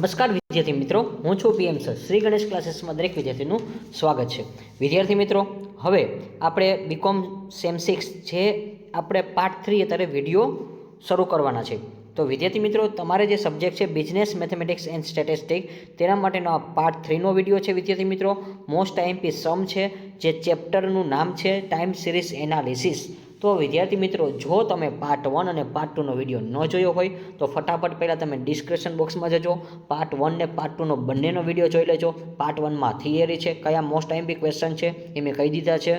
નમસ્કાર વિદ્યાર્થી મિત્રો, હું છું પીએમ સર. શ્રી ગણેશ ક્લાસીસમાં દરેક વિદ્યાર્થીનું સ્વાગત છે. વિદ્યાર્થી મિત્રો, હવે આપણે બીકોમ સેમ 6 જે આપણે પાર્ટ 3 અત્યારે વિડીયો શરૂ કરવાના છે. તો વિદ્યાર્થી મિત્રો, તમારે જે સબ્જેક્ટ છે બિઝનેસ મેથેમેટિક્સ એન્ડ સ્ટેટિસ્ટિક, તેના માટેનો આ પાર્ટ 3નો વિડીયો છે. વિદ્યાર્થી મિત્રો, મોસ્ટ આઈએમપી સમ છે, જે ચેપ્ટરનું નામ છે ટાઈમ સિરીઝ એનાલિસિસ. તો વિદ્યાર્થી મિત્રો, જો તમે પાર્ટ 1 અને પાર્ટ 2નો વિડીયો ન જોયો હોય તો ફટાફટ પહેલાં તમે ડિસ્ક્રિપ્શન બોક્સમાં જજો, પાર્ટ 1 ને પાર્ટ 2નો બંનેનો વિડીયો જોઈ લેજો. પાર્ટ 1માં થિયરી છે, કયા મોસ્ટ આઈએમપી ક્વેશ્ચન છે એ મેં કહી દીધા છે.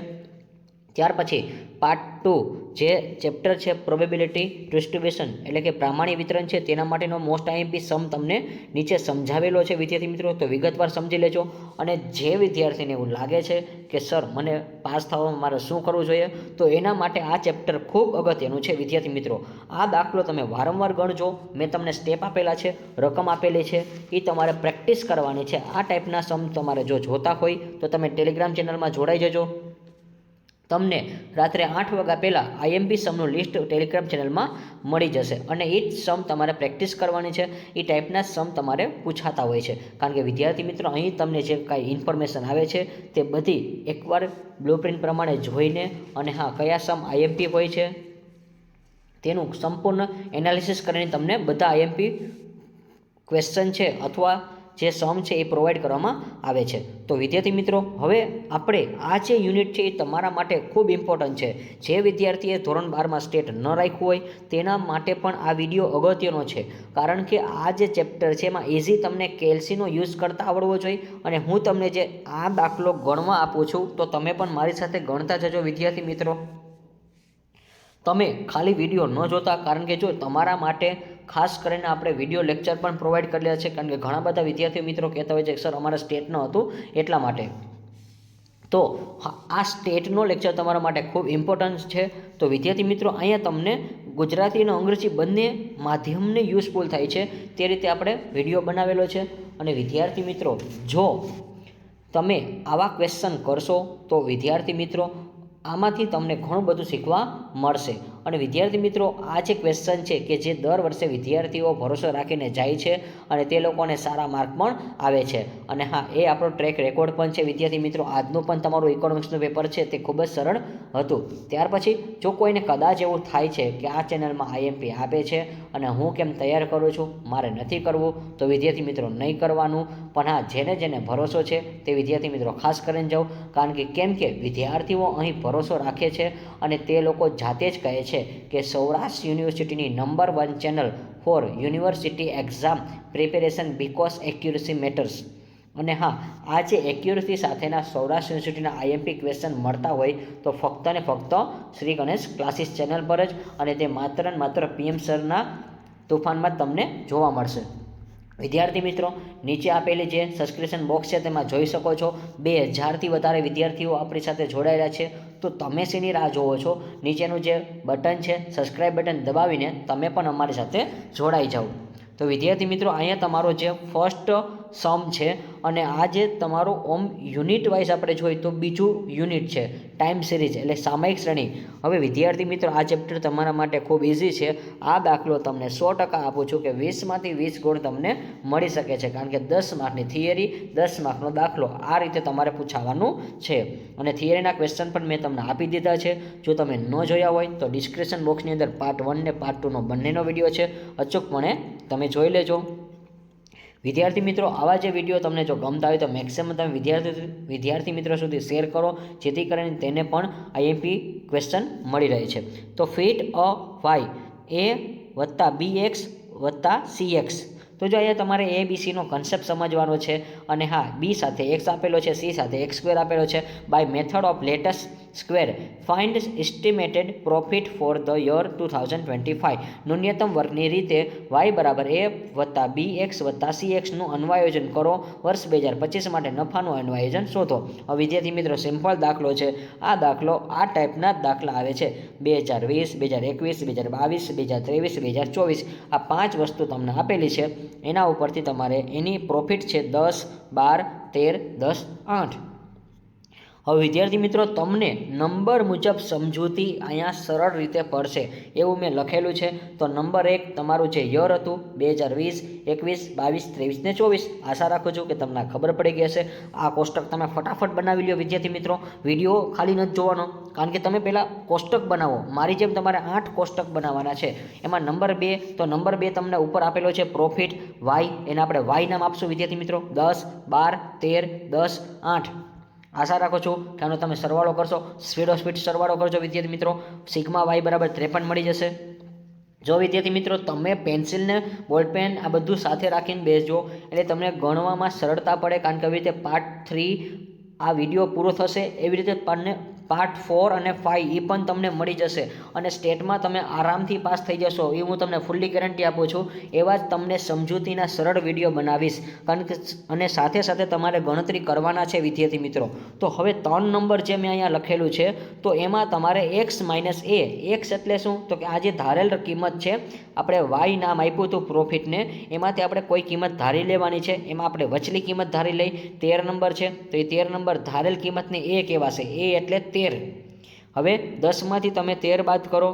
ત્યાર પછી પાર્ટ 2 જે ચેપ્ટર છે પ્રોબેબિલિટી ડિસ્ટ્રીબ્યુશન એટલે કે પ્રામાણિક વિતરણ છે, તેના માટેનો મોસ્ટ આઈએમપી સમ તમને નીચે સમજાવેલો છે. વિદ્યાર્થી મિત્રો, તો વિગતવાર સમજી લેજો. અને જે વિદ્યાર્થીને એવું લાગે છે કે સર મને પાસ થવામાં મારે શું કરવું જોઈએ, તો એના માટે આ ચેપ્ટર ખૂબ અગત્યનું છે. વિદ્યાર્થી મિત્રો, આ દાખલો તમે વારંવાર ગણજો. મેં તમને સ્ટેપ આપેલા છે, રકમ આપેલી છે, એ તમારે પ્રેક્ટિસ કરવાની છે. આ ટાઈપના સમ તમારે જો જોતા હોય તો તમે ટેલિગ્રામ ચેનલમાં જોડાઈ જજો. તમને રાત્રે 8 વાગ્યા પહેલાં આઈએમપી સમનું લિસ્ટ ટેલિગ્રામ ચેનલમાં મળી જશે. અને એ જ સમ તમારે પ્રેક્ટિસ કરવાની છે. એ ટાઈપના સમ તમારે પૂછાતા હોય છે. કારણ કે વિદ્યાર્થી મિત્રો, અહીં તમને જે કાંઈ ઇન્ફોર્મેશન આવે છે તે બધી એકવાર બ્લુપ્રિન્ટ પ્રમાણે જોઈને, અને હા, કયા સમ આઈએમપી હોય છે તેનું સંપૂર્ણ એનાલિસિસ કરીને તમને બધા આઈએમપી ક્વેશ્ચન છે અથવા જે સમ છે એ પ્રોવાઈડ કરવામાં આવે છે. તો વિદ્યાર્થી મિત્રો, હવે આપણે આ જે યુનિટ છે એ તમારા માટે ખૂબ ઇમ્પોર્ટન્ટ છે. જે વિદ્યાર્થીએ ધોરણ 12માં સ્ટેટ ન રાખ્યું હોય તેના માટે પણ આ વિડીયો અગત્યનો છે. કારણ કે આ જે ચેપ્ટર છે એમાં ઇઝી તમને કેલ્સીનો યુઝ કરતા આવડવો જોઈએ. અને હું તમને જે આ દાખલો ગણવા આપું છું તો તમે પણ મારી સાથે ગણતા જજો. વિદ્યાર્થી મિત્રો, તમે ખાલી વિડીયો ન જોતા, કારણ કે જો તમારા માટે ખાસ કરીને આપણે વિડીયો લેક્ચર પણ પ્રોવાઈડ કરેલા છે. કારણ કે ઘણા બધા વિદ્યાર્થી મિત્રો કહેતા હોય છે કે સર અમારે સ્ટેટ ન હતું એટલા માટે. તો આ સ્ટેટનો લેક્ચર તમારા માટે ખૂબ ઇમ્પોર્ટન્ટ છે. તો વિદ્યાર્થી મિત્રો, અહીંયા તમને ગુજરાતી અને અંગ્રેજી બંને માધ્યમને યુઝફુલ થાય છે તે રીતે આપણે વિડીયો બનાવેલો છે. અને વિદ્યાર્થી મિત્રો, જો તમે આવા ક્વેશ્ચન કરશો તો વિદ્યાર્થી મિત્રો આમાંથી તમને ઘણું બધું શીખવા મળશે. અને વિદ્યાર્થી મિત્રો, આ જે ક્વેશ્ચન છે કે જે દર વર્ષે વિદ્યાર્થીઓ ભરોસો રાખીને જાય છે અને તે લોકોને સારા માર્ક પણ આવે છે. અને હા, એ આપણો ટ્રેક રેકોર્ડ પણ છે. વિદ્યાર્થી મિત્રો, આજનું પણ તમારું ઇકોનોમિક્સનું પેપર છે તે ખૂબ જ સરળ હતું. ત્યાર પછી જો કોઈને કદાચ એવું થાય છે કે આ ચેનલમાં આઈએમપી આપે છે અને હું કેમ તૈયાર કરું છું, મારે નથી કરવું, તો વિદ્યાર્થી મિત્રો નહીં કરવાનું. પણ હા, જેને જેને ભરોસો છે તે વિદ્યાર્થી મિત્રો ખાસ કરીને જાઓ. કારણ કે કેમ કે વિદ્યાર્થીઓ અહીં ભરોસો રાખે છે અને તે લોકો જાતે જ કહે છે કે સૌરાષ્ટ્ર યુનિવર્સિટીની number 1 channel four university exam preparation because accuracy matters. અને હા, આ જે એક્યુરસી સાથેના સૌરાષ્ટ્ર યુનિવર્સિટીના આઈએમપી ક્વેશ્ચન મળતા હોય તો ફક્ત ને ફક્ત શ્રી ગણેશ ક્લાસીસ ચેનલ પર જ, અને તે માત્ર ને માત્ર પીએમ સરના તોફાનમાં તમને જોવા મળશે. વિદ્યાર્થી મિત્રો, નીચે આપેલી જે સબસ્ક્રિપ્શન બોક્સ છે તેમાં જોઈ શકો છો 2000થી વધારે વિદ્યાર્થીઓ આપણી સાથે જોડાયેલા છે. તો તમે શેની રાહ જોવો છો? નીચેનું જે બટન છે સબસ્ક્રાઇબ બટન દબાવીને તમે પણ અમારી સાથે જોડાઈ જાઓ. તો વિદ્યાર્થી મિત્રો, અહીંયા તમારો જે ફર્સ્ટ સમ છે, અને આ જે તમારો ઓમ યુનિટ વાઇઝ આપણે જોઈએ તો બીજું યુનિટ છે ટાઈમ સિરીઝ એટલે સામયિક શ્રેણી. હવે વિદ્યાર્થી મિત્રો, આ ચેપ્ટર તમારા માટે ખૂબ ઇઝી છે. આ દાખલો તમને 100% આપું છું કે 20માંથી 20 ગુણ તમને મળી શકે છે. કારણ કે 10 માર્કની થિયરી, 10 માર્કનો દાખલો આ રીતે તમારે પૂછાવાનું છે. અને થિયરીના ક્વેશ્ચન પણ મેં તમને આપી દીધા છે. જો તમે ન જોયા હોય તો ડિસ્ક્રિપ્શન બોક્સની અંદર પાર્ટ 1 ને પાર્ટ 2નો બંનેનો વિડીયો છે, અચૂકપણે તમે જોઈ લેજો. વિદ્યાર્થી મિત્રો, આવા જે વિડીયો તમને જો ગમતા હોય તો મેક્સિમમ તમે વિદ્યાર્થી મિત્રો સુધી શેર કરો, જેથી કરીને તેને પણ આઈએમપી ક્વેશ્ચન મળી રહે છે. તો ફિટ અ વાય એ વત્તા બી એક્સ વત્તા સી એક્સ. તો જો અહીંયા તમારે એ બી સીનો કન્સેપ્ટ સમજવાનો છે. અને હા, બી સાથે એક્સ આપેલો છે, સી સાથે એક્સ સ્ક્વેર આપેલો છે. By method of least square find estimated profit for the year 2025. ન્યૂનતમ વર્ગની રીતે વાય બરાબર એ વત્તા બી એક્સ વત્તા સી એક્સનું અન્વયોજન કરો. વર્ષ 2025 માટે નફાનું અન્વયોજન શોધો. હવે વિદ્યાર્થી મિત્રો, સિમ્પલ દાખલો છે. આ દાખલો આ ટાઈપના જ દાખલા આવે છે 2020, 2021, 2022, 2023, 2024. આ 5 વસ્તુ તમને આપેલી છે. એના ઉપરથી તમારે એની પ્રોફિટ છે 10, 12, 13, 10, 8. હવે વિદ્યાર્થી મિત્રો તમને નંબર મુજબ સમજૂતી અહીંયા સરળ રીતે પડશે એવું મેં લખેલું છે. તો નંબર 1 તમારું જે યર હતું 2020, 21, 22, 23 ને 24. આશા રાખું છું કે તમને ખબર પડી ગઈ હશે. આ કોષ્ટક તમે ફટાફટ બનાવી લો વિદ્યાર્થી મિત્રો. વિડીયો ખાલી નથી જોવાનો, કારણ કે તમે પહેલાં કોષ્ટક બનાવો. મારી જેમ તમારે 8 કોષ્ટક બનાવવાના છે. એમાં નંબર 2, તો નંબર 2 તમને ઉપર આપેલો છે પ્રોફિટ વાય, એને આપણે વાય નામ આપશું વિદ્યાર્થી મિત્રો. 10, 12, 13, 10, 8. આશા રાખો છું કે આનો તમે સરવાળો કરશો, સ્પીડ ઓફ સ્પીડ સરવાળો કરજો વિદ્યાર્થી મિત્રો. સિગ્મા વાય બરાબર 53 મળી જશે. જો વિદ્યાર્થી મિત્રો તમે પેન્સિલને બોલપેન આ બધું સાથે રાખીને બેસજો એટલે તમને ગણવામાં સરળતા પડે, કારણ કે આવી રીતે પાર્ટ 3 આ વિડીયો પૂરો થશે એવી રીતે પાર્ટ 4 અને 5 એ પણ તમને મળી જશે અને સ્ટેટમાં તમે આરામથી પાસ થઈ જશો એ હું તમને ફૂલ્લી ગેરંટી આપું છું. એવા જ તમને સમજૂતીના સરળ વિડીયો બનાવીશ, કારણ કે અને સાથે સાથે તમારે ગણતરી કરવાના છે વિદ્યાર્થી મિત્રો. તો હવે 3 નંબર જે મેં અહીંયા લખેલું છે તો એમાં તમારે x માઇનસ a. એક્સ એટલે શું? તો કે આ જે ધારેલ કિંમત છે, આપણે વાય નામ આપ્યું હતું પ્રોફિટને, એમાંથી આપણે કોઈ કિંમત ધારી લેવાની છે. એમાં આપણે વચલી કિંમત ધારી લઈ. 13 નંબર છે તો એ 13 નંબર ધારેલ કિંમતને a કહેવાશે. a એટલે 13. હવે 10 માંથી તમે 13 બાદ કરો,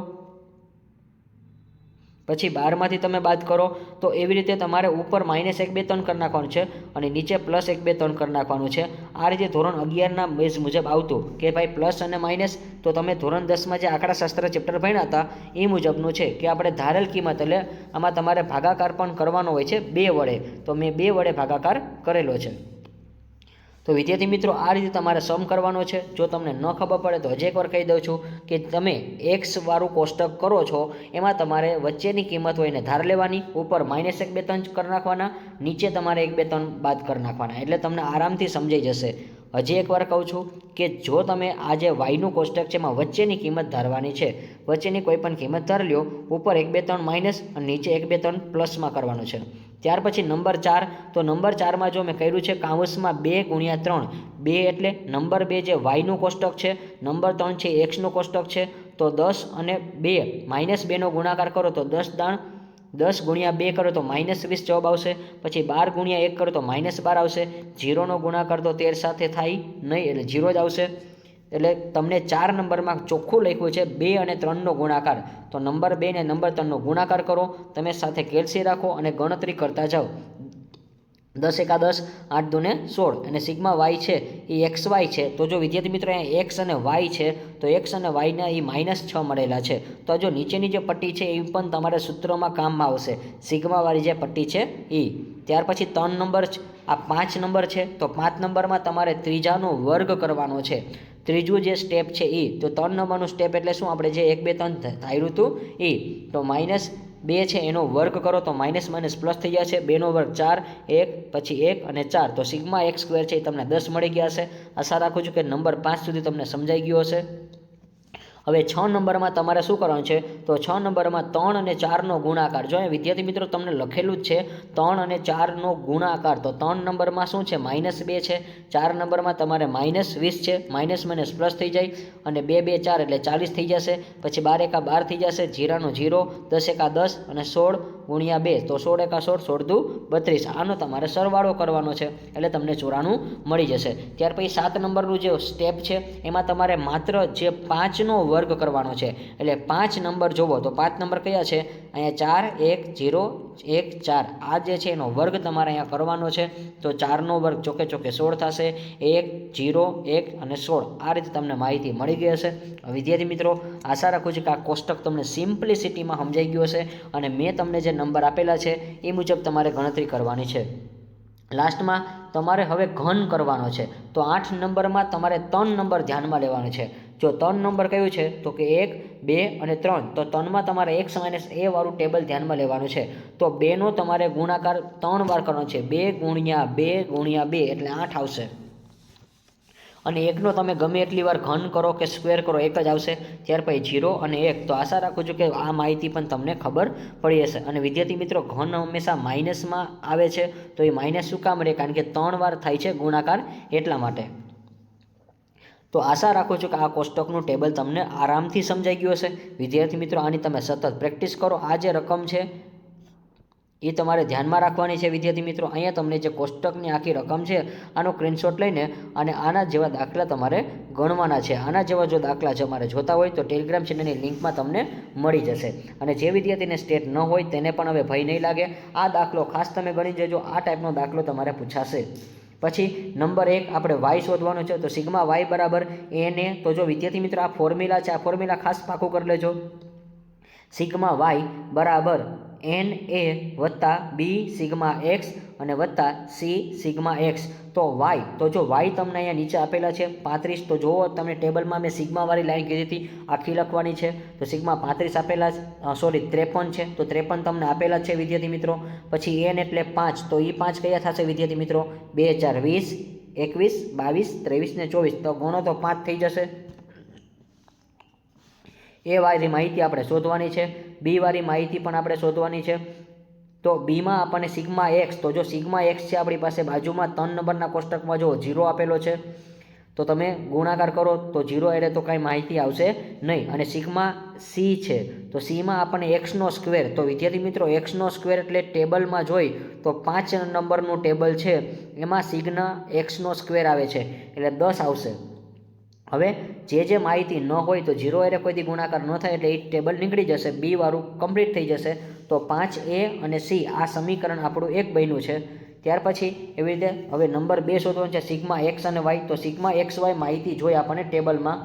પછી 12 માંથી તમે બાદ કરો, તો એવી રીતે તમારે ઉપર -1, 2, 3 કરી નાખવાનું છે અને નીચે +1, 2, 3 કરી નાખવાનું છે. આ રીતે ધોરણ 11ના બેઝ મુજબ આવતું કે ભાઈ પ્લસ અને માઇનસ. તો તમે ધોરણ 10માં જે આંકડાશાસ્ત્ર ચેપ્ટર ભણ્યા હતા એ મુજબનું છે કે આપણે ધારેલ કિંમત, એટલે આમાં તમારે ભાગાકાર પણ કરવાનો હોય છે 2 વડે. તો મેં 2 વડે ભાગાકાર કરેલો છે. તો વિદ્યાર્થી મિત્રો આ રીતે તમારે સમ કરવાનો છે. જો તમને ન ખબર પડે તો હજી એકવાર કહી દઉં છું કે તમે એક્સ વાળું કોષ્ટક કરો છો એમાં તમારે વચ્ચેની કિંમત હોય એને ધાર લેવાની, ઉપર -1, 2, 3 કરી નાખવાના, નીચે તમારે 1, 2, 3 બાદ કરી નાખવાના, એટલે તમને આરામથી સમજાઈ જશે. હજી એકવાર કહું છું કે જો તમે આ જે વાયનું કોષ્ટક છે એમાં વચ્ચેની કિંમત ધારવાની છે, વચ્ચેની કોઈ પણ કિંમત ધારી લ્યો, ઉપર 1, 2, 3 માઇનસ અને નીચે 1, 2, 3 પ્લસમાં કરવાનું છે. ત્યાર પછી નંબર 4, તો નંબર 4માં જો મેં કર્યું છે કાઉન્સમાં 2 × 3. 2 એટલે નંબર 2 જે વાયનું કોષ્ટક છે, નંબર 3 છે એક્સનું કોષ્ટક છે. તો 10 અને 2 -2નો ગુણાકાર કરો તો 10 × 2 કરો તો -20 જવાબ આવશે. પછી 12 × 1 કરો તો -12 આવશે. 0નો ગુણાકાર તો 13 સાથે થાય નહીં એટલે 0 જ આવશે. એટલે તમને 4 નંબરમાં ચોખ્ખું લખ્યું છે 2 અને 3નો ગુણાકાર. તો નંબર 2 ને નંબર 3નો ગુણાકાર કરો, તમે સાથે કેલ્સી રાખો અને ગણતરી કરતા જાઓ. 10 × 10, 8 × 2 = 16 અને સિગ્મા વાય છે એ એક્સ વાય છે. તો જો વિદ્યાર્થી મિત્રો અહીંયા એક્સ અને વાય છે તો એક્સ અને વાયના એ -6 મળેલા છે. તો જો નીચેની જે પટ્ટી છે એ પણ તમારે સૂત્રમાં કામમાં આવશે, સિગ્માવાળી જે પટ્ટી છે એ. ત્યાર પછી 3 નંબર, આ 5 નંબર છે તો 5 નંબરમાં તમારે ત્રીજાનો વર્ગ કરવાનો છે. ત્રીજું જે સ્ટેપ છે એ, તો 3 નંબરનું સ્ટેપ એટલે શું? આપણે જે 1, 2, 3 ધાર્યું હતું એ. તો -2 છે એનો વર્ગ કરો તો માઇનસ પ્લસ થઈ જશે. 2નો વર્ગ 4, 1 પછી 1 અને 4. તો સિગ્મા x² છે એ તમને 10 મળી ગયા હશે. આશા રાખું છું કે નંબર 5 સુધી તમને સમજાઈ ગયો હશે. હવે 6 નંબરમાં તમારે શું કરવાનું છે? તો 6 નંબરમાં 3 અને 4નો ગુણાકાર. જો વિદ્યાર્થી મિત્રો તમને લખેલું જ છે 3 અને 4નો ગુણાકાર. તો 3 નંબરમાં શું છે? -2 છે. 4 નંબરમાં તમારે -20 છે. માઇનસ પ્લસ થઈ જાય અને 2, 2, 4 એટલે 40 થઈ જશે. પછી 12 × 12 થઈ જશે, 0 × 0, 10 × 10 અને 16 × 2. તો 16 × 16, 16 દુ 32. આનો તમારે સરવાળો કરવાનો છે એટલે તમને 94 મળી જશે. ત્યાર પછી 7 નંબરનું જે સ્ટેપ છે એમાં તમારે માત્ર જે 5નો વર્ગ કરવાનો છે. એટલે 5 નંબર જોવો તો 5 નંબર કયા છે? અહીંયા 4, 1, 0, 1, 4. આ જે છે એનો વર્ગ તમારે અહીંયા કરવાનો છે. તો 4નો વર્ગ ચોકે 16 થશે. 1, 0, 1 અને 16. આ રીતે તમને માહિતી મળી ગઈ હશે. વિદ્યાર્થી મિત્રો આશા રાખું છું કે આ કોષ્ટક તમને સિમ્પ્લિસિટીમાં સમજાઈ ગયું હશે અને મેં તમને જે નંબર આપેલા છે એ મુજબ તમારે ગણતરી કરવાની છે. લાસ્ટમાં તમારે હવે ઘન કરવાનો છે. તો 8 નંબરમાં તમારે 3 નંબર ધ્યાનમાં લેવાનો છે. જો 3 નંબર કયું છે? તો કે 1, 2 અને 3. તો 3માં તમારે x - a વાળું ટેબલ ધ્યાનમાં લેવાનું છે. તો 2નો તમારે ગુણાકાર 3 વાર કરવાનો છે. 2 × 2 × 2 એટલે 8 આવશે. અને 1નો તમે ગમે એટલી વાર ઘન કરો કે સ્ક્વેર કરો એક જ આવશે. ત્યાર પછી 0 અને 1. તો આશા રાખું છું કે આ માહિતી પણ તમને ખબર પડી હશે. અને વિદ્યાર્થી મિત્રો ઘન હંમેશા માઇનસમાં આવે છે. તો એ માઇનસ શું કામ રહે? કારણ કે 3 વાર થાય છે ગુણાકાર, એટલા માટે. તો આશા રાખું છું કે આ કોષ્ટકનું ટેબલ તમને આરામથી સમજાઈ ગયું હશે. વિદ્યાર્થી મિત્રો આની તમે સતત પ્રેક્ટિસ કરો. આ જે રકમ છે એ તમારે ધ્યાનમાં રાખવાની છે વિદ્યાર્થી મિત્રો. અહીંયા તમને જે કોષ્ટકની આખી રકમ છે આનો સ્ક્રીનશોટ લઈને અને આના જેવા દાખલા તમારે ગણવાના છે. આના જેવા જો દાખલા તમારે જોતા હોય તો ટેલિગ્રામ ચેનલની લિંકમાં તમને મળી જશે. અને જે વિદ્યાર્થીને સ્ટેટ ન હોય તેને પણ હવે ભય નહીં લાગે. આ દાખલો ખાસ તમે ગણી જજો. આ ટાઈપનો દાખલો તમારે પૂછાશે. પછી નંબર 1 આપણે વાય શોધવાનો છે. તો સિગ્મા વાય બરાબર NA. તો જો વિદ્યાર્થી મિત્રો આ ફોર્મ્યુલા છે, આ ફોર્મ્યુલા ખાસ પાકું કરી લેજો. સિગ્મા વાય બરાબર NA વત્તા બી સિગ્મા એક્સ અને વત્તા સી સિગ્મા એક્સ. તો વાય, તો જો વાય તમને અહીંયા નીચે આપેલા છે 35. તો જુઓ તમને ટેબલમાં મેં સિગ્માવાળી લાઈન કીધી હતી આખી લખવાની છે. તો સિગ્મા 35 આપેલા, સોરી 53 છે. તો 53 તમને આપેલા છે વિદ્યાર્થી મિત્રો. પછી એન એટલે 5. તો એ 5 કયા થશે વિદ્યાર્થી મિત્રો? 2020, 21, 22, 23 ને 24. તો ગણો તો 5 થઈ જશે. એ વાળી માહિતી આપણે શોધવાની છે. બી વાળી માહિતી પણ આપણે શોધવાની છે. તો બીમાં આપણને સિગ્મા એક્સ, તો જો સિગ્મા એક્સ છે આપણી પાસે બાજુમાં 3 નંબરના કોષ્ટકમાં જો 0 આપેલો છે. તો તમે ગુણાકાર કરો તો 0 એટલે તો કાંઈ માહિતી આવશે નહીં. અને સિગ્મા સી છે, તો સીમાં આપણને એક્સનો સ્ક્વેર. તો વિદ્યાર્થી મિત્રો એક્સનો સ્ક્વેર એટલે ટેબલમાં જોઈ તો 5 નંબરનું ટેબલ છે એમાં સિગ્મા એક્સનો સ્ક્વેર આવે છે એટલે 10 આવશે. હવે જે માહિતી ન હોય તો 0 એટલે કોઈથી ગુણાકાર ન થાય એટલે એ ટેબલ નીકળી જશે. બી વાળું કમ્પ્લીટ થઈ જશે. તો 5A અને સી આ સમીકરણ આપણું એક બન્યું છે. ત્યાર પછી એવી રીતે હવે નંબર 2 શોધવાનું છે સિગ્મા એક્સ અને વાય. તો સિગ્મા એક્સ વાય માહિતી જોઈ આપણને ટેબલમાં.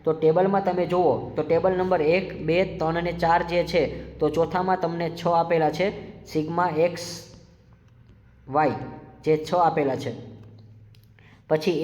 તો ટેબલમાં તમે જુઓ તો ટેબલ નંબર 1, 2, 3 અને 4 જે છે તો ચોથામાં તમને 6 આપેલા છે. સિગ્મા એક્સ વાય જે 6 આપેલા છે. પછી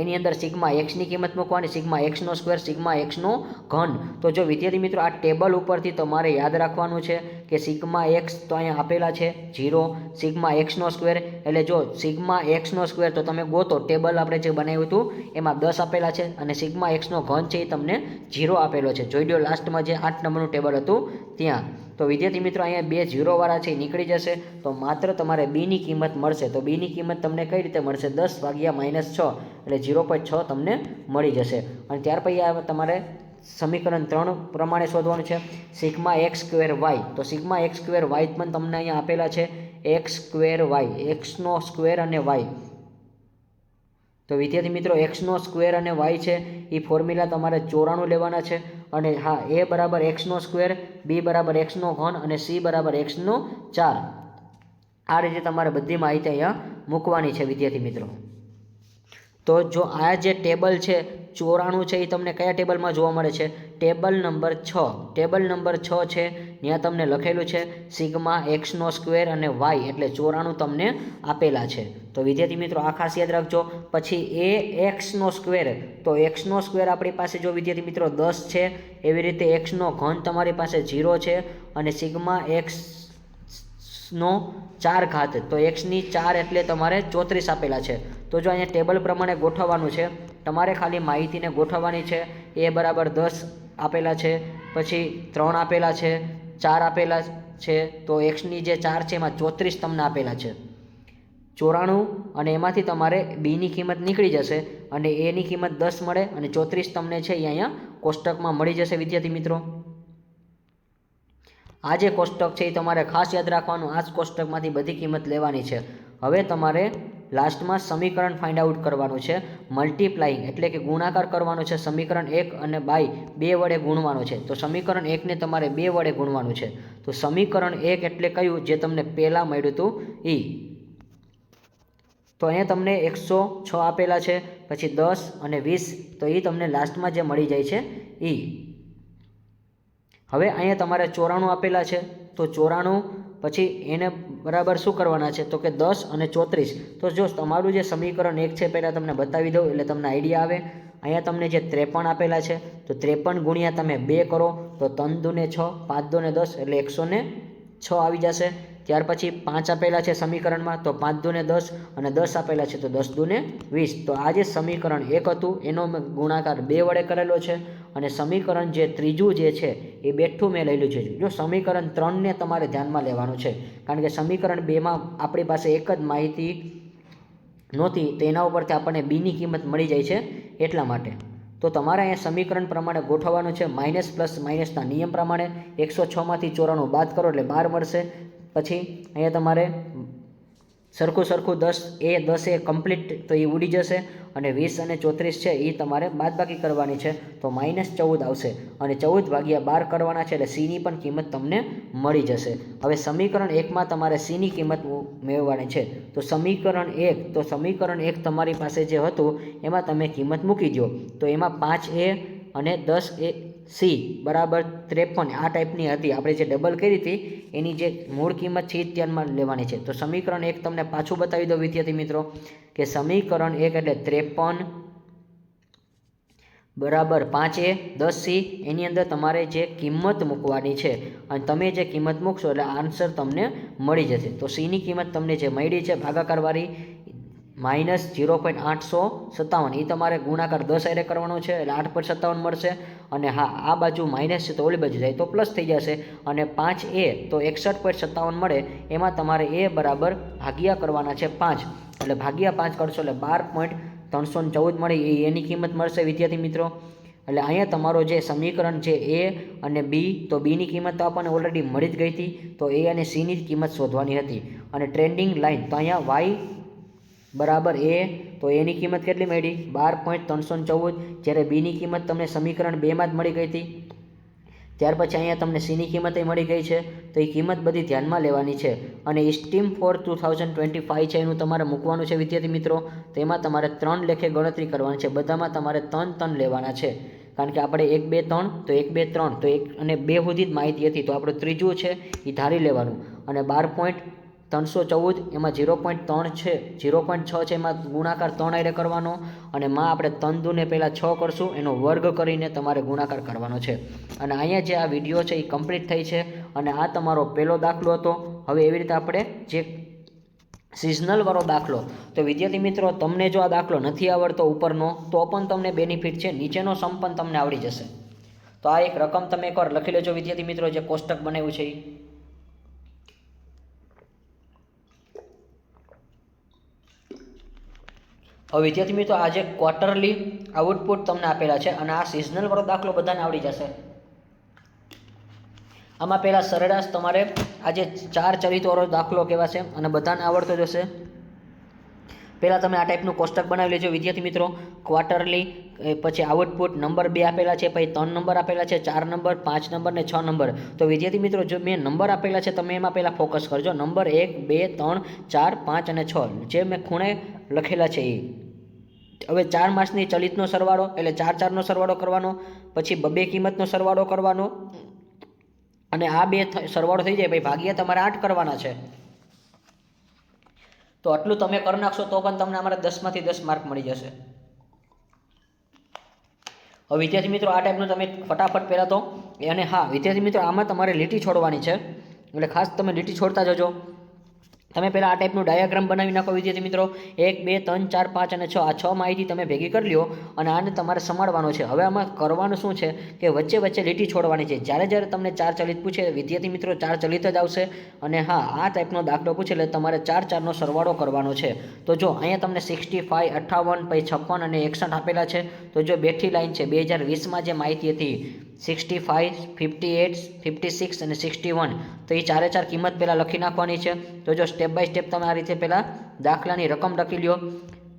એની અંદર સિગ્મા એક્સની કિંમત મૂકવાની, સિગ્મા એક્સનો સ્ક્વેર, સિગ્મા એક્સનો ઘન. તો જો વિદ્યાર્થી મિત્રો આ ટેબલ ઉપરથી તમારે યાદ રાખવાનું છે કે સિગ્મા એક્સ તો અહીંયા આપેલા છે 0, સિગ્મા એક્સનો સ્ક્વેર એટલે જો સિગ્મા એક્સનો સ્ક્વેર તો તમે ગોતો ટેબલ આપણે જે બનાવ્યું હતું એમાં 10 આપેલા છે અને સિગ્મા એક્સનો ઘન છે એ તમને 0 આપેલો છે. જોઈ લો લાસ્ટમાં જે 8 નંબરનું ટેબલ હતું ત્યાં. તો વિદ્યાર્થી મિત્રો અહીંયા 2 0 વાળા છે એ નીકળી જશે. તો માત્ર તમારે બીની કિંમત મળશે. તો બીની કિંમત તમને કઈ રીતે મળશે? 10 ભાગ્યા -6 એટલે 0.6 તમને મળી જશે. અને ત્યાર પછી તમારે સમીકરણ 3 પ્રમાણે શોધવાનું છે સિગ્મા એક્સ સ્ક્વેર વાય. તો સિગ્મા એક્સ સ્ક્વેર વાય પણ તમને અહીંયા આપેલા છે એક્સ સ્ક્વેર વાય, એક્સનો સ્ક્વેર અને વાય. તો વિદ્યાર્થી મિત્રો એક્સનો સ્ક્વેર અને વાય છે એ ફોર્મ્યુલા તમારે 94 લેવાના છે. અને હા, એ બરાબર એક્સનો સ્ક્વેર, બી બરાબર એક્સનો ઘન અને સી બરાબર એક્સનો 4. આ રીતે તમારે બધી માહિતી અહીંયા મૂકવાની છે વિદ્યાર્થી મિત્રો. તો જો આ જે ટેબલ છે 94 છે એ તમને કયા ટેબલમાં જોવા મળે છે? Table number 6. ટેબલ નંબર 6 છે ત્યાં તમને લખેલું છે સિગ્મા એક્સનો સ્ક્વેર અને વાય એટલે 94 તમને આપેલા છે. તો વિદ્યાર્થી મિત્રો આ ખાસ યાદ રાખજો. પછી એ એક્સનો સ્ક્વેર, તો એક્સનો સ્ક્વેર આપણી પાસે જો વિદ્યાર્થી મિત્રો 10 છે. એવી રીતે એક્સનો ઘન તમારી પાસે 0 છે અને સિગ્મા એક્સનો 4 ઘાત, તો એક્સની 4 એટલે તમારે 34 આપેલા છે. તો જો અહીંયા ટેબલ પ્રમાણે ગોઠવવાનું છે, તમારે ખાલી માહિતીને ગોઠવવાની છે. એ બરાબર 10 આપેલા છે, પછી 3 આપેલા છે, 4 આપેલા છે. તો એક્સની જે 4 છે એમાં 34 તમને આપેલા છે. 94 અને એમાંથી તમારે બીની કિંમત નીકળી જશે અને એની કિંમત 10 મળે અને 34 તમને છે એ અહીંયા કોષ્ટકમાં મળી જશે વિદ્યાર્થી મિત્રો. આ જે કોષ્ટક છે એ તમારે ખાસ યાદ રાખવાનું. આ જ કોષ્ટકમાંથી બધી કિંમત લેવાની છે. હવે તમારે લાસ્ટમાં સમીકરણ ફાઇન્ડ આઉટ કરવાનું છે. મલ્ટીપ્લાઇંગ એટલે કે ગુણાકાર કરવાનો છે. સમીકરણ 1 અને બાય 2 વડે ગુણવાનું છે. તો સમીકરણ 1 ને તમારે 2 વડે ગુણવાનું છે. તો સમીકરણ 1 એટલે કયું? જે તમને પહેલાં મળ્યું હતું એ. તો અહીંયા તમને 106 આપેલા છે, પછી 10 અને 20, તો એ તમને લાસ્ટમાં જે મળી જાય છે એ. હવે અહીંયા તમારે 94 આપેલા છે. તો 94 પછી એને બરાબર શું કરવાના છે? તો કે 10 અને 34. તો જો તમારું જે સમીકરણ 1 છે પહેલાં તમને બતાવી દઉં એટલે તમને આઈડિયા આવે. અહીંયા તમને જે 53 આપેલા છે તો 53 ગુણ્યા તમે 2 કરો તો 3 દૂને 6, 5 દૂને 10 એટલે 106 આવી જશે. ત્યાર પછી 5 આપેલા છે સમીકરણમાં તો 5 દૂને 10 અને 10 આપેલા છે તો 10 દૂને 20. તો આ જે સમીકરણ 1 હતું એનો મેં ગુણાકાર 2 વડે કરેલો છે અને સમીકરણ જે ત્રીજું જે છે એ બેઠું મેં લઈ લીધું છે. જો સમીકરણ 3ને તમારે ધ્યાનમાં લેવાનું છે કારણ કે સમીકરણ 2માં આપણી પાસે એક જ માહિતી નહોતી તો એના ઉપરથી આપણને બીની કિંમત મળી જાય છે એટલા માટે. તો તમારે અહીંયા સમીકરણ પ્રમાણે ગોઠવવાનું છે. માઇનસ પ્લસ માઇનસના નિયમ પ્રમાણે 106માંથી 94 બાદ કરો એટલે 12 મળશે. પછી અહીંયા તમારે સરખું 10 એ કમ્પ્લીટ તો એ ઉડી જશે અને 20 અને 34 છે એ તમારે બાદબાકી કરવાની છે તો -14 આવશે અને 14 ભાગ્યા 12 કરવાના છે એટલે સીની પણ કિંમત તમને મળી જશે. હવે સમીકરણ 1માં તમારે સીની કિંમત મેળવવાની છે તો સમીકરણ 1 તમારી પાસે જે હતું એમાં તમે કિંમત મૂકી દો તો એમાં 5a અને 10a સી બરાબર 53 આ ટાઈપની હતી. આપણે જે ડબલ કરી હતી એની જે મૂળ કિંમત છે એ ધ્યાનમાં લેવાની છે. તો સમીકરણ 1 તમને પાછું બતાવી દો વિદ્યાર્થી મિત્રો કે સમીકરણ 1 એટલે 53 બરાબર 5a 10c એની અંદર તમારે જે કિંમત મૂકવાની છે અને તમે જે કિંમત મૂકશો એટલે આન્સર તમને મળી જશે. તો સીની કિંમત તમને જે મળી છે ભાગાકારવાળી -0.857 એ તમારે ગુણાકાર 10 હારે કરવાનો છે એટલે 8.57 મળશે અને હા આ બાજુ માઇનસ છે તો ઓલી બાજુ જાય તો પ્લસ થઈ જશે અને 5a તો 61.57 મળે એમાં તમારે a બરાબર ભાગ્યા કરવાના છે 5 એટલે ભાગ્યા 5 કરશો એટલે 12.314 મળે એની કિંમત મળશે વિદ્યાર્થી મિત્રો. એટલે અહીંયા તમારો જે સમીકરણ છે એ અને બી તો બીની કિંમત તો આપણને ઓલરેડી મળી જ ગઈ હતી તો એ અને સીની કિંમત શોધવાની હતી અને ટ્રેન્ડિંગ લાઇન તો અહીંયા વાય બરાબર એ તો એની કિંમત કેટલી મળી 12.314 જ્યારે બીની કિંમત તમને સમીકરણ 2માં જ મળી ગઈ હતી. ત્યાર પછી અહીંયા તમને સીની કિંમત મળી ગઈ છે તો એ કિંમત બધી ધ્યાનમાં લેવાની છે અને સ્ટીમ ફોર 2025 છે એનું તમારે મૂકવાનું છે વિદ્યાર્થી મિત્રો. તો એમાં તમારે 3 લેખે ગણતરી કરવાની છે બધામાં તમારે 3 લેવાના છે કારણ કે આપણે 1 2 3 તો 1 2 3 તો 1 અને 2 સુધી જ માહિતી હતી તો આપણું ત્રીજું છે એ ધારી લેવાનું અને 12.314 એમાં 0.3 છે 0.6 છે એમાં ગુણાકાર 3 હારે કરવાનો અને માં આપણે 3 દૂને પહેલાં 6 કરશું એનો વર્ગ કરીને તમારે ગુણાકાર કરવાનો છે. અને અહીંયા જે આ વિડીયો છે એ કમ્પ્લીટ થઈ છે અને આ તમારો પહેલો દાખલો હતો. હવે એવી રીતે આપણે જે સિઝનલ વાળો દાખલો તો વિદ્યાર્થી મિત્રો તમને જો આ દાખલો નથી આવડતો ઉપરનો તો પણ તમને બેનિફિટ છે નીચેનો સમ પણ તમને આવડી જશે. તો આ એક રકમ તમે એકવાર લખી લેજો વિદ્યાર્થી મિત્રો જે કોષ્ટક બનાવ્યું છે એ. હવે વિદ્યાર્થી મિત્રો આજે ક્વાર્ટરલી આઉટપુટ તમને આપેલા છે અને આ સિઝનલ વાળો દાખલો બધાને આવડી જશે. આમાં પહેલાં સરેરાશ તમારે આજે 4 ચલિતવાળો દાખલો કહેવાશે અને બધાને આવડતો જ હશે. પહેલાં તમે આ ટાઈપનું કોષ્ટક બનાવી લેજો વિદ્યાર્થી મિત્રો ક્વાર્ટરલી પછી આઉટપુટ નંબર 2 આપેલા છે પછી 3 નંબર આપેલા છે 4 નંબર 5 નંબર ને 6 નંબર. તો વિદ્યાર્થી મિત્રો જો મેં નંબર આપેલા છે તમે એમાં પહેલાં ફોકસ કરજો નંબર 1 2 3 4 5 અને 6 જે મેં ખૂણે લખેલા છે એ. હવે 4 માસની ચલિતનો સરવાળો એટલે 4 4નો સરવાળો કરવાનો પછી 2 કિંમતનો સરવાળો કરવાનો અને આ 2 સરવાળો થઈ જાય ભાઈ ભાગ્યા તમારે 8 કરવાના છે. તો આટલું તમે કરી નાખશો તો પણ તમને અમારે 10માંથી 10 માર્ક મળી જશે. હવે વિદ્યાર્થી મિત્રો આ ટાઈપનું તમે ફટાફટ પહેલાં તો અને હા વિદ્યાર્થી મિત્રો આમાં તમારે લીટી છોડવાની છે એટલે ખાસ તમે લીટી છોડતા જજો. તમે પહેલાં આ ટાઈપનું ડાયાગ્રામ બનાવી નાખો વિદ્યાર્થી મિત્રો 1 2 3 4 5 અને 6 આ 6 માહિતી તમે ભેગી કરી લ્યો અને આને તમારે સમાડવાનો છે. હવે આમાં કરવાનું શું છે કે વચ્ચે વચ્ચે લીટી છોડવાની છે. જ્યારે તમને 4 ચલિત પૂછે વિદ્યાર્થી મિત્રો 4 ચલિત જ આવશે અને હા આ ટાઈપનો દાખલો પૂછે એટલે તમારે 4 4નો સરવાળો કરવાનો છે. તો જો અહીંયા તમને 65 58 પછી 56 અને 61 આપેલા છે. તો જો બેઠી લાઈન છે 2020માં જે માહિતી હતી 65 58 56 અને 61 તો એ 4 4 કિંમત પહેલાં લખી નાખવાની છે. તો જો સ્ટેપ બાય સ્ટેપ તમે આ રીતે પહેલાં દાખલાની રકમ લખી લ્યો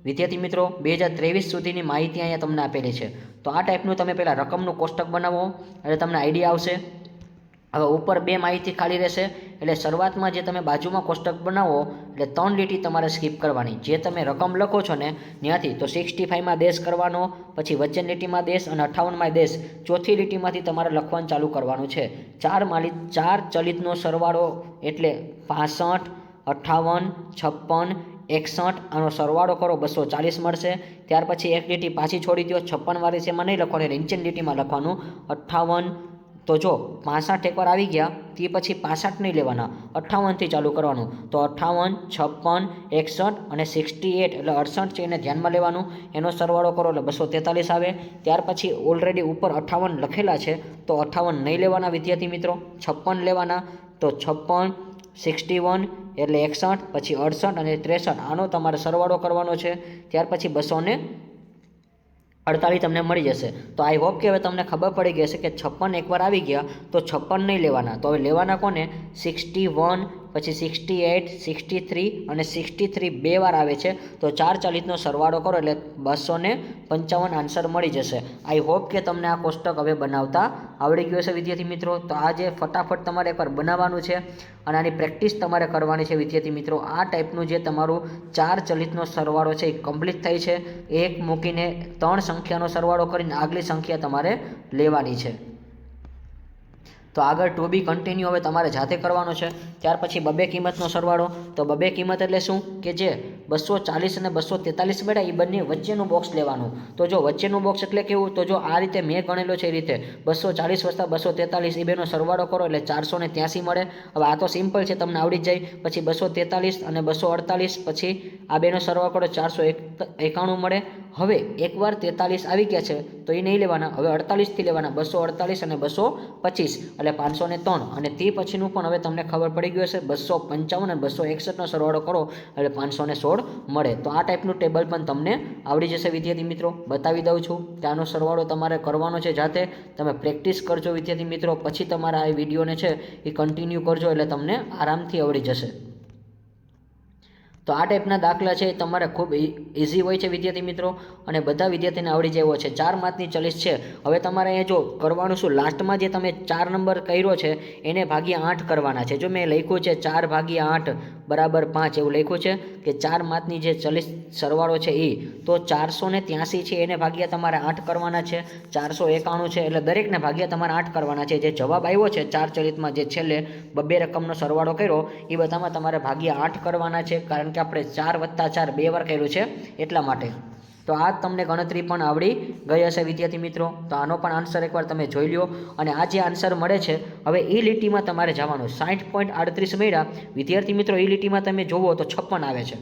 વિદ્યાર્થી મિત્રો 2023 સુધીની માહિતી અહીંયા તમને આપેલી છે. તો આ ટાઈપનું તમે પહેલાં રકમનું કોષ્ટક બનાવો એટલે તમને આઈડિયા આવશે. હવે ઉપર 2 માહિતી ખાલી રહેશે એટલે શરૂઆતમાં જે તમે બાજુમાં કોષ્ટક બનાવો એટલે 3 લીટી તમારે સ્કીપ કરવાની. જે તમે રકમ લખો છો ને ત્યાંથી તો 65માં દેશ કરવાનો પછી વચ્ચેની લીટીમાં દેશ અને 58માં દેશ ચોથી લીટીમાંથી તમારે લખવાનું ચાલુ કરવાનું છે. 4 ચલિતનો સરવાળો એટલે 65 58 56 61 આનો સરવાળો કરો 240 મળશે. ત્યાર પછી એક લીટી પાછી છોડી દો 56 વાળી છે એમાં નહીં લખવાનું નીચેની લીટીમાં લખવાનું 58. તો જો 65 એકવાર આવી ગયા તે પછી 65 નહીં લેવાના 58થી ચાલુ કરવાનું. તો 58 56 61 અને 68 એટલે 68 છે એને ધ્યાનમાં લેવાનું એનો સરવાળો કરો એટલે 243 આવે. ત્યાર પછી ઓલરેડી ઉપર 58 લખેલા છે તો 58 નહીં લેવાના વિદ્યાર્થી મિત્રો 56 લેવાના. તો 56 61 એટલે 61 પછી 68 અને 63 આનો તમારે સરવાળો કરવાનો છે. ત્યાર પછી 248 તમને મળી જશે. તો આઈ હોપ કે હવે તમને ખબર પડી ગઈ હશે કે 56 એકવાર આવી ગયા તો 56 નહીં લેવાના. તો હવે લેવાના કોને 61 પછી 68, 63 અને 63 બે વાર આવે છે. તો 4 ચલિતનો સરવાળો કરો એટલે 255 આન્સર મળી જશે. આઈ હોપ કે તમને આ કોષ્ટક હવે બનાવતા આવડી ગયું હશે વિદ્યાર્થી મિત્રો. તો આ જે ફટાફટ તમારે એકવાર બનાવવાનું છે અને આની પ્રેક્ટિસ તમારે કરવાની છે વિદ્યાર્થી મિત્રો. આ ટાઈપનું જે તમારું 4 ચલિતનો સરવાળો છે એ કમ્પ્લીટ થાય છે. એક મૂકીને 3 સંખ્યાનો સરવાળો કરીને આગલી સંખ્યા તમારે લેવાની છે. તો આગળ ટુ બી કન્ટિન્યુ હવે તમારે જાતે કરવાનો છે. ત્યાર પછી બબે કિંમતનો સરવાળો. તો બબે કિંમત એટલે શું કે જે 240 અને 243 મળ્યા એ બંને વચ્ચેનું બોક્સ લેવાનું. તો જો વચ્ચેનું બોક્સ એટલે કેવું, તો જો આ રીતે મેં ગણેલો છે એ રીતે 240 વત્તા 243 એ બેનો સરવાળો કરો એટલે 483 મળે. હવે આ તો સિમ્પલ છે, તમને આવડી જ જાય. પછી 243 અને 248 પછી આ બેનો સરવાળો કરો 491 મળે. હવે એકવાર 43 આવી ગયા છે તો એ નહીં લેવાના, હવે 48 થી લેવાના. 248 અને 225 એટલે 503 અને તે પછીનું પણ હવે તમને ખબર પડી ગયું હશે. 255 અને 261નો સરવાળો કરો એટલે 516 મળે. તો આ ટાઈપનું ટેબલ પણ તમને આવડી જશે વિદ્યાર્થી મિત્રો. બતાવી દઉં છું કે આનો સરવાળો તમારે કરવાનો છે જાતે. તમે પ્રેક્ટિસ કરજો વિદ્યાર્થી મિત્રો, પછી તમારા આ વિડીયોને છે એ કન્ટિન્યુ કરજો એટલે તમને આરામથી આવડી જશે. તો આ ટાઈપના દાખલા છે એ તમારે ખૂબ ઇઝી હોય છે વિદ્યાર્થી મિત્રો, અને બધા વિદ્યાર્થીને આવડી જાય એવો છે. 4 માર્કની ચલિત છે. હવે તમારે અહીંયા જો કરવાનું શું, લાસ્ટમાં જે તમે 4 નંબર કર્યો છે એને ભાગ્યા 8 કરવાના છે. જો મેં લખ્યું છે 4 ભાગ્યા 8 બરાબર 5 એવું લખ્યું છે કે 4 માર્કની જે ચલિત સરવાળો છે એ, તો 483 છે એને ભાગ્યા તમારે 8 કરવાના છે. 491 છે એટલે દરેકને ભાગ્યા તમારે 8 કરવાના છે. જે જવાબ આવ્યો છે 4 ચલિતમાં જે છેલ્લે બબે રકમનો સરવાળો કર્યો એ બધામાં તમારે ભાગ્યા 8 કરવાના છે, કારણ કે આપણે 4 વત્તા 4 બે વાર કર્યું છે એટલા માટે. તો આ તમને ગણતરી પણ આવડી ગઈ હશે વિદ્યાર્થી મિત્રો. તો આનો પણ આન્સર એકવાર તમે જોઈ લો. અને આ જે આન્સર મળે છે હવે એ લીટીમાં તમારે જવાનું. 60.38 મળ્યા વિદ્યાર્થી મિત્રો. એ લીટીમાં તમે જોવો તો 56 આવે છે.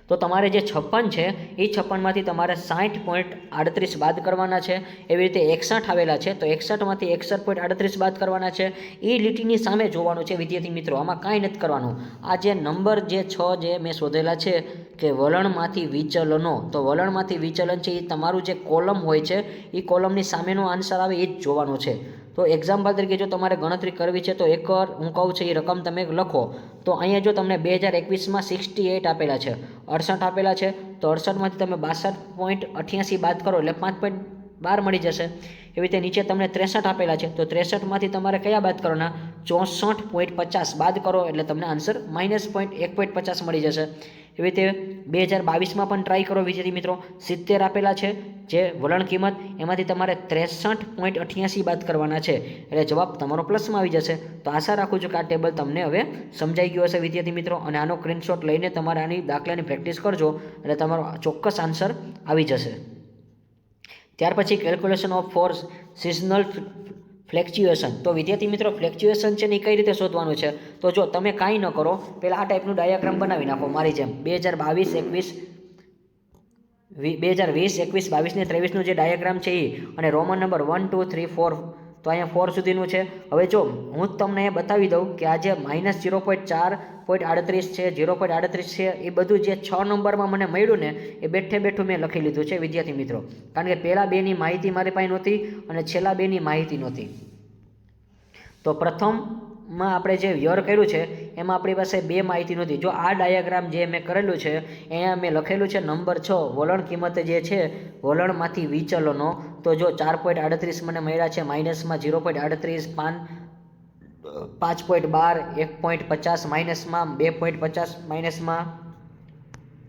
તો તમારે જે 56 છે એ 56માંથી તમારે 60.38 બાદ કરવાના છે. એવી રીતે 61 આવેલા છે તો 61માંથી 61.38 બાદ કરવાના છે. એ લીટીની સામે જોવાનું છે વિદ્યાર્થી મિત્રો, આમાં કાંઈ નથી કરવાનું. આ જે નંબર જે 6 જે મેં શોધેલા છે કે વલણમાંથી વિચલનો, તો વલણમાંથી વિચલન છે એ તમારું જે કોલમ હોય છે એ કોલમની સામેનો આન્સર આવે એ જ જોવાનું છે. તો એક્ઝામ્પલ તરીકે જો તમારે ગણતરી કરવી છે તો એકવાર હું કહું છું એ રકમ તમે લખો. તો અહીંયા જો તમને 2021માં 68 આપેલા છે, 68 આપેલા છે, તો 68માંથી તમે 62.88 બાદ કરો એટલે 5.12 મળી જશે. એવી રીતે નીચે તમને 63 આપેલા છે તો 63માંથી તમારે કયા બાદ કરવાના, 64.50 બાદ કરો એટલે તમને આન્સર -1.50 મળી જશે. એવી રીતે 2022માં પણ ટ્રાય કરો વિદ્યાર્થી મિત્રો. 70 આપેલા છે જે વલણ કિંમત, એમાંથી તમારે 63.88 બાદ કરવાના છે એટલે જવાબ તમારો પ્લસમાં આવી જશે. તો આશા રાખું છું કે આ ટેબલ તમને હવે સમજાઈ ગયું હશે વિદ્યાર્થી મિત્રો, અને આનો સ્ક્રીનશોટ લઈને તમારે આની દાખલાની પ્રેક્ટિસ કરજો એટલે તમારો ચોક્કસ આન્સર આવી જશે. ત્યાર પછી કેલ્ક્યુલેશન ઓફ ફોર્સ સિઝનલ ફ્લેક્ચ્યુએશન. તો વિદ્યાર્થી મિત્રો ફ્લેક્ચ્યુએશન છે ને એ કઈ રીતે શોધવાનું છે, તો જો તમે કાંઈ ન કરો પહેલાં આ ટાઈપનું ડાયાગ્રામ બનાવી નાખો મારી જેમ. 2020, 21, 22 ને 23નું જે ડાયાગ્રામ છે એ, અને રોમન નંબર 1, 2, 3, 4, તો અહીંયા 4 સુધીનું છે. હવે જો હું તમને એ બતાવી દઉં કે આ જે -0.4.38 છે, 0.38 છે, એ બધું જે 6 નંબરમાં મને મળ્યું ને એ બેઠું મેં લખી લીધું છે વિદ્યાર્થી મિત્રો, કારણ કે પહેલાં બેની માહિતી મારી પાસે નહોતી અને છેલ્લા બેની માહિતી નહોતી. તો પ્રથમમાં આપણે જે યર કર્યું છે એમાં આપણી પાસે 2 માહિતી નહોતી. જો આ ડાયાગ્રામ જે મેં કરેલું છે અહીંયા મેં લખેલું છે નંબર 6 વલણ કિંમત જે છે વલણમાંથી વિચલનો. તો જો 4.38 મને મળ્યા છે, માઇનસમાં 0.38, 5.12, 1.50 માઇનસમાં, 2.50 માઇનસમાં.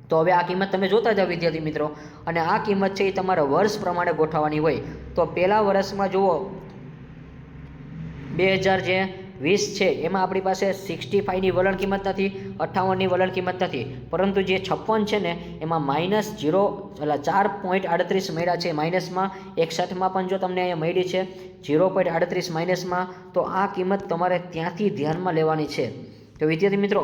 તો હવે આ કિંમત તમે જોતા જાઓ વિદ્યાર્થી મિત્રો, અને આ કિંમત છે એ તમારે વર્ષ પ્રમાણે ગોઠવવાની હોય. તો પહેલા વર્ષમાં જુઓ 2020 છે એમાં આપણી પાસે 65ની વલણ કિંમત નથી, 58ની વલણ કિંમત નથી, પરંતુ જે 56 છે ને એમાં -4.38 મળ્યા છે માઇનસમાં. 61માં પણ જો તમને અહીંયા મળી છે 0.38 માઇનસમાં, તો આ કિંમત તમારે ત્યાંથી ધ્યાનમાં લેવાની છે. તો વિદ્યાર્થી મિત્રો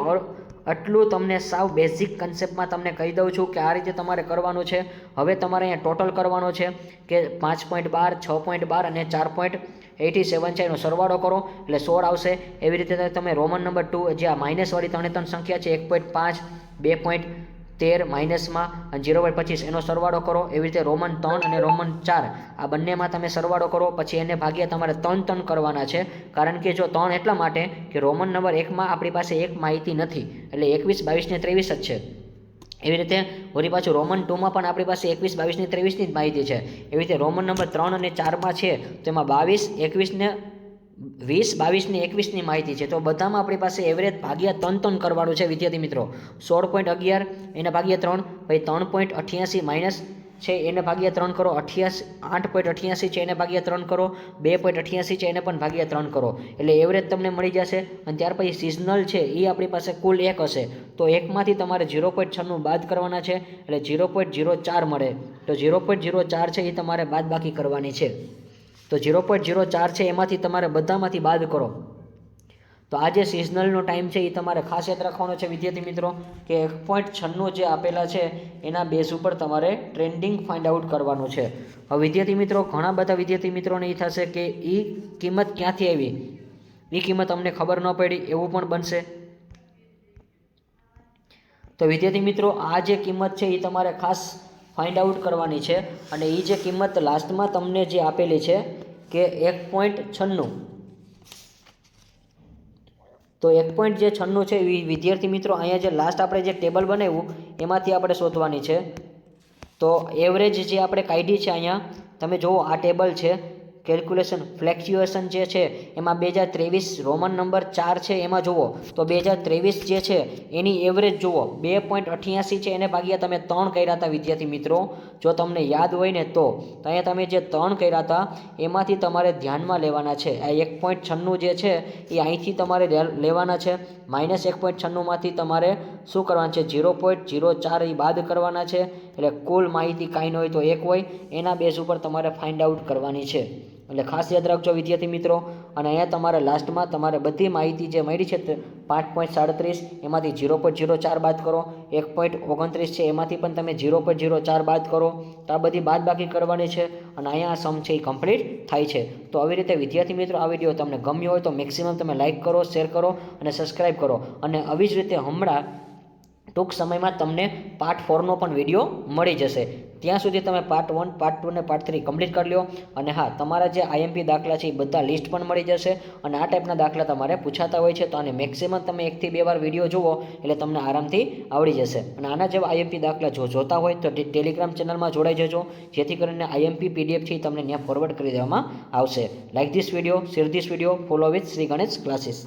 આટલું તમને સાવ બેઝિક કન્સેપ્ટમાં તમને કહી દઉં છું કે આ રીતે તમારે કરવાનું છે. હવે તમારે અહીંયા ટોટલ કરવાનો છે કે 5.12, 6.12 અને 4.87 છે એનો સરવાળો કરો એટલે 16 આવશે. એવી રીતે તમે રોમન નંબર 2 જે આ માઇનસવાળી 3 સંખ્યા છે 1.5, 13 માઇનસમાં અને 0.25 એનો સરવાળો કરો. એવી રીતે રોમન 3 અને રોમન 4 આ બંનેમાં તમે સરવાળો કરો. પછી એને ભાગ્યા તમારે 3 કરવાના છે. કારણ કે જો 3 એટલા માટે કે રોમન નંબર 1માં આપણી પાસે એક માહિતી નથી, એટલે 21, 22 ને 23 જ છે. એવી રીતે વળી પાછું રોમન 2માં પણ આપણી પાસે 21, 22 ને 23ની જ માહિતી છે. એવી રીતે રોમન નંબર 3 અને 4માં છે તો એમાં 22, 21 ને 20, 22 ને 21ની માહિતી છે. તો બધામાં આપણી પાસે એવરેજ ભાગ્યા 3 કરવાનું છે વિદ્યાર્થી મિત્રો. 16.11 એને ભાગ્યા 3, પછી 3.88 માઇનસ છે એને ભાગ્યા 3 કરો. 8.88 છે એને ભાગ્યા 3 કરો. 2.88 છે એને પણ ભાગ્યા 3 કરો. એટલે એવરેજ તમને મળી જશે. અને ત્યાર પછી સિઝનલ છે એ આપણી પાસે કુલ 1 હશે. તો 1માંથી તમારે 0.96 બાદ કરવાના છે, એટલે 0.04 મળે. તો 0.04 છે એ તમારે બાદ બાકી કરવાની છે. તો 0.04 છે એમાંથી તમારે બધામાંથી બાદ કરો. તો આ જે સિઝનલનો ટાઈમ છે એ તમારે ખાસ યાદ રાખવાનો છે વિદ્યાર્થી મિત્રો, કે 1.96 જે આપેલા છે એના બેઝ ઉપર તમારે ટ્રેન્ડિંગ ફાઇન્ડ આઉટ કરવાનું છે. હવે વિદ્યાર્થી મિત્રો ઘણા બધા વિદ્યાર્થી મિત્રોને એ થશે કે એ કિંમત ક્યાંથી આવી, એ કિંમત અમને ખબર ન પડી, એવું પણ બનશે. તો વિદ્યાર્થી મિત્રો આ જે કિંમત છે એ તમારે ખાસ ફાઇન્ડ આઉટ કરવાની છે. અને એ જે કિંમત લાસ્ટમાં તમને જે આપેલી છે કે 1.96, તો 1.96 છે એ વિદ્યાર્થી મિત્રો અહીંયા જે લાસ્ટ આપણે જે ટેબલ બનાવ્યું એમાંથી આપણે શોધવાની છે. તો એવરેજ જે આપણે કાઢી છે અહીંયા તમે જુઓ, આ ટેબલ છે કેલ્ક્યુલેશન ફ્લેક્ચ્યુએશન જે છે એમાં 2023 રોમન નંબર 4 છે એમાં જુઓ તો 2023 જે છે એની એવરેજ જુઓ 2.88 છે એને ભાગ્યા તમે 3 કર્યા હતા વિદ્યાર્થી મિત્રો. જો તમને યાદ હોય ને તો અહીંયા તમે જે 3 કર્યા હતા એમાંથી તમારે ધ્યાનમાં લેવાના છે. આ 1.96 જે છે એ અહીંથી તમારે લેવાના છે. માઇનસ 1.96માંથી તમારે શું કરવાનું છે, 0.04 એ બાદ કરવાના છે. એટલે કુલ માહિતી કાંઈ ન હોય તો 1 હોય, એના બેઝ ઉપર તમારે ફાઇન્ડ આઉટ કરવાની છે. એટલે ખાસ યાદ રાખજો વિદ્યાર્થી મિત્રો. અને અહીંયા તમારે લાસ્ટમાં તમારે બધી માહિતી જે મળી છે 5.37 એમાંથી 0.04 બાદ કરો. 1.29 છે એમાંથી પણ તમે 0.04 બાદ કરો. તો આ બધી બાદ બાકી કરવાની છે. અને અહીંયા આ સમ છે એ કમ્પ્લીટ થાય છે. તો આવી રીતે વિદ્યાર્થી મિત્રો આ વિડીયો તમને ગમ્યો હોય તો મેક્સિમમ તમે લાઇક કરો, શેર કરો અને સબસ્ક્રાઈબ કરો. અને આવી જ રીતે હમણાં ટૂંક સમયમાં તમને પાર્ટ 4નો પણ વિડીયો મળી જશે. ત્યાં સુધી તમે પાર્ટ 1, પાર્ટ 2 ને પાર્ટ 3 કમ્પ્લીટ કરી લો. અને હા, તમારા જે આઈએમપી દાખલા છે એ બધા લિસ્ટ પણ મળી જશે. અને આ ટાઈપના દાખલા તમારે પૂછાતા હોય છે તો આને મેક્સિમમ તમે 1 થી 2 વાર વિડીયો જુઓ એટલે તમને આરામથી આવડી જશે. અને આના જેવા આઈએમપી દાખલા જો જોતા હોય તો ટેલિગ્રામ ચેનલમાં જોડાઈ જજો, જેથી કરીને આઈએમપી પીડીએફ છે તમને ત્યાં ફોરવર્ડ કરી દેવામાં આવશે. Like this video, share this video, follow with Shri Ganesh classes.